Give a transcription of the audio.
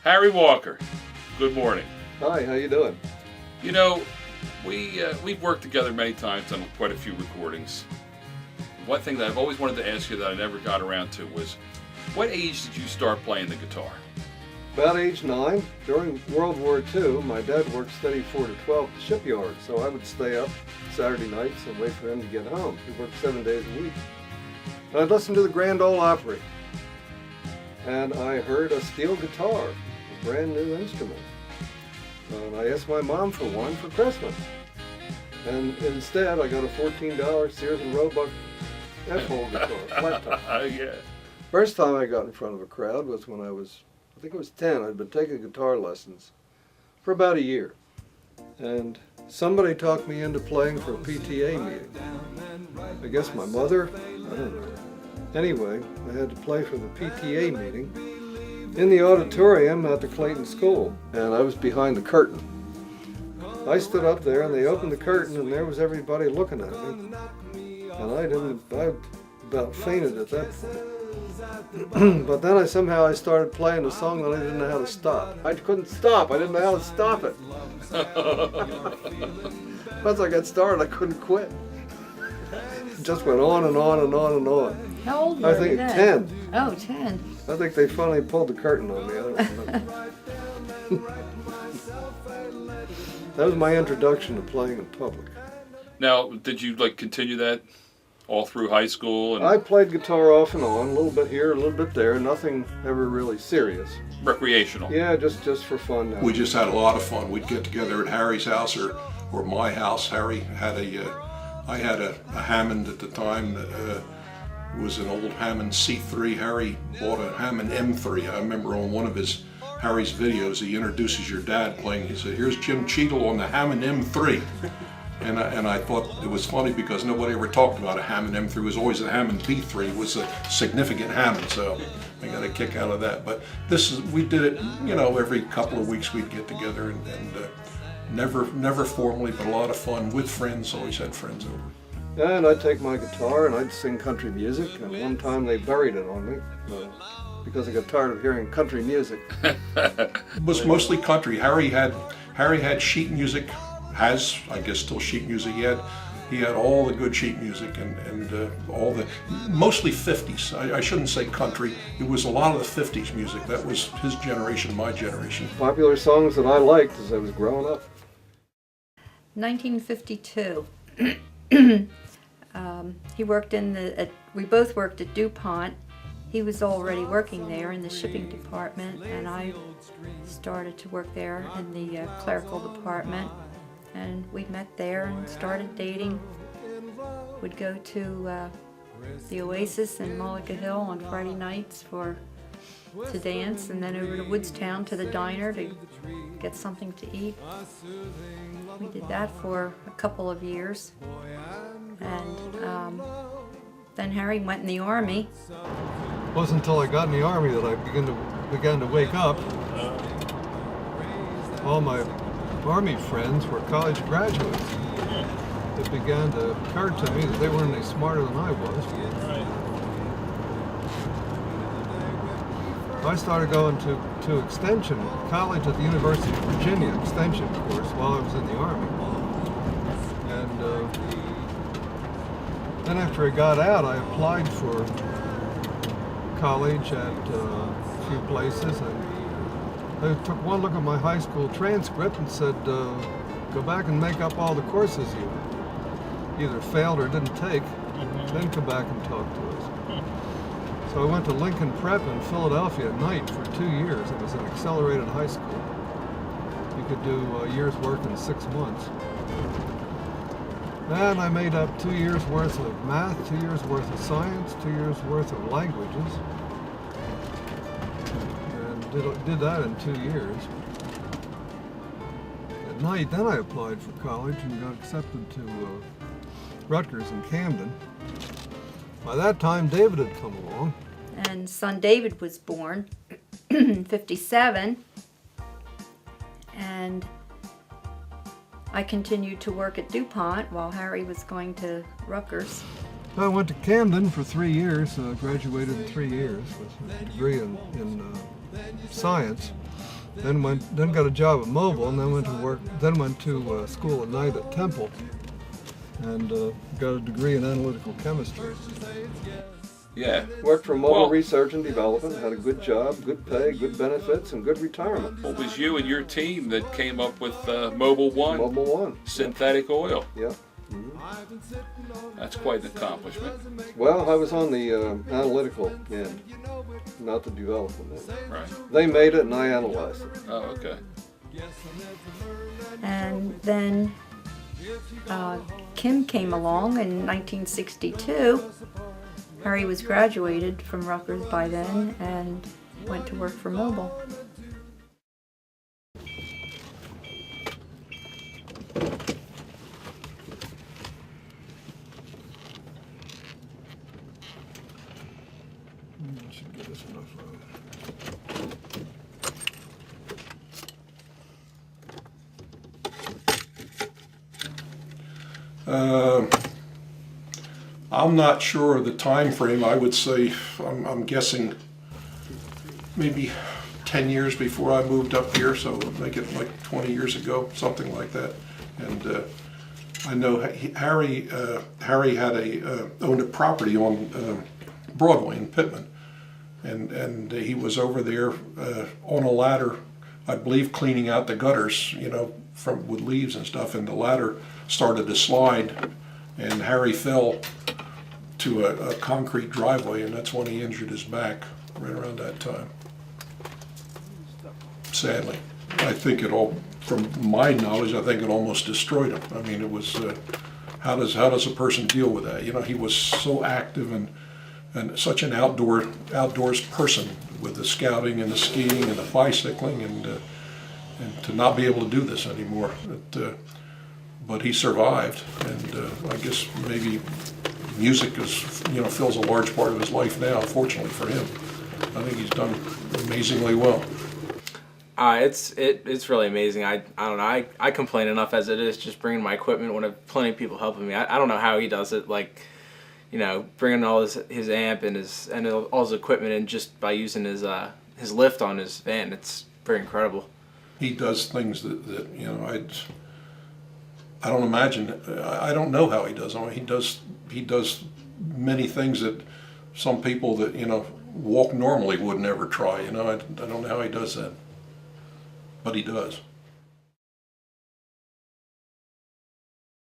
Harry Walker, good morning. Hi, how you doing? You know, we've worked together many times on quite a few recordings. One thing that I've always wanted to ask you that I never got around to was, what age did you start playing the guitar? About age 9. During World War II, my dad worked steady 4 to 12 at the shipyard, so I would stay up Saturday nights and wait for him to get home. He worked 7 days a week. And I'd listen to the Grand Ole Opry. And I heard a steel guitar, a brand new instrument. And I asked my mom for one for Christmas. And instead, I got a $14 Sears and Roebuck F-hole guitar, flat top. Yeah. First time I got in front of a crowd was when I think it was 10. I'd been taking guitar lessons for about a year. And somebody talked me into playing for a PTA meeting. I guess my mother? I don't know. Anyway, I had to play for the PTA meeting in the auditorium at the Clayton School, and I was behind the curtain. I stood up there and they opened the curtain and there was everybody looking at me. And I about fainted at that point. But then I started playing a song that I didn't know how to stop. I couldn't stop, I didn't know how to stop it. Once I got started, I couldn't quit. It just went on and on and on and on. How old were you then? I think 10. Oh, 10. I think they finally pulled the curtain on me. I don't know. That was my introduction to playing in public. Now, did you continue that all through high school? And I played guitar off and on, a little bit here, a little bit there, nothing ever really serious. Recreational? Yeah, just for fun now. We just had a lot of fun. We'd get together at Harry's house or my house. Harry had I had a Hammond at the time that was an old Hammond C3. Harry bought a Hammond M3. I remember on one of Harry's videos, he introduces your dad playing. He said, "Here's Jim Cheadle on the Hammond M3." And I thought it was funny because nobody ever talked about a Hammond M3. It was always a Hammond P3. It was a significant Hammond, so I got a kick out of that. But we did it, every couple of weeks we'd get together and never formally, but a lot of fun with friends. Always had friends over. And I'd take my guitar and I'd sing country music. And one time they buried it on me because I got tired of hearing country music. It was mostly country. Harry had sheet music. Has, I guess, still sheet music. He had all the good sheet music and all the, mostly 50s. I shouldn't say country. It was a lot of the 50s music. That was his generation, my generation. Popular songs that I liked as I was growing up. 1952. He worked we both worked at DuPont. He was already working there in the shipping department, and I started to work there in the clerical department. And we met there and started dating. Would go to the Oasis in Mullica Hill on Friday nights to dance, and then over to Woodstown to the diner to get something to eat. We did that for a couple of years, and then Harry went in the Army. It wasn't until I got in the Army that I began to wake up. All my Army friends were college graduates. It began to occur to me that they weren't any smarter than I was. I started going to Extension College at the University of Virginia, Extension course, while I was in the Army. And then after I got out, I applied for college at a few places. I took one look at my high school transcript and said, go back and make up all the courses you either failed or didn't take, then come back and talk to us. So I went to Lincoln Prep in Philadelphia at night for 2 years. It was an accelerated high school. You could do a year's work in 6 months. And I made up 2 years worth of math, 2 years worth of science, 2 years worth of languages. Did that in 2 years. At night, then I applied for college and got accepted to Rutgers in Camden. By that time, David had come along. And son David was born in 57. And I continued to work at DuPont while Harry was going to Rutgers. I went to Camden for 3 years, graduated in 3 years with a degree in science. Then got a job at Mobile, and then went to school at night at Temple, and got a degree in analytical chemistry. Yeah. Worked for Mobile Well- Research and Development, had a good job, good pay, good benefits, and good retirement. Well, it was you and your team that came up with Mobile One Mobile One. synthetic oil. Yeah. That's quite an accomplishment. Well, I was on the analytical end, not the development end. Right. They made it and I analyzed it. Oh, okay. And then Kim came along in 1962. Harry was graduated from Rutgers by then and went to work for Mobile. Should get us enough I'm not sure of the time frame. I would say, I'm guessing maybe 10 years before I moved up here, so make it like 20 years ago, something like that. And I know Harry had owned a property on Broadway in Pittman, and he was over there on a ladder, I believe, cleaning out the gutters, you know, with leaves and stuff, and the ladder started to slide, and Harry fell to a concrete driveway, and that's when he injured his back, right around that time. Sadly. I think it all, from my knowledge, I think it almost destroyed him. I mean, it was, how does a person deal with that? You know, he was so active and such an outdoors person with the scouting and the skiing and the bicycling, and to not be able to do this anymore. But he survived, and I guess maybe music fills a large part of his life now, fortunately for him. I think he's done amazingly well. It's really amazing. I don't know. I complain enough as it is, just bringing my equipment when I have plenty of people helping me. I don't know how he does it. Like, you know, bringing all his amp and all his equipment in just by using his lift on his van. It's pretty incredible. He does things that you know, I don't imagine. I don't know how he does. I mean, he does many things that some people that, you know, walk normally would never try. You know, I don't know how he does that, but he does.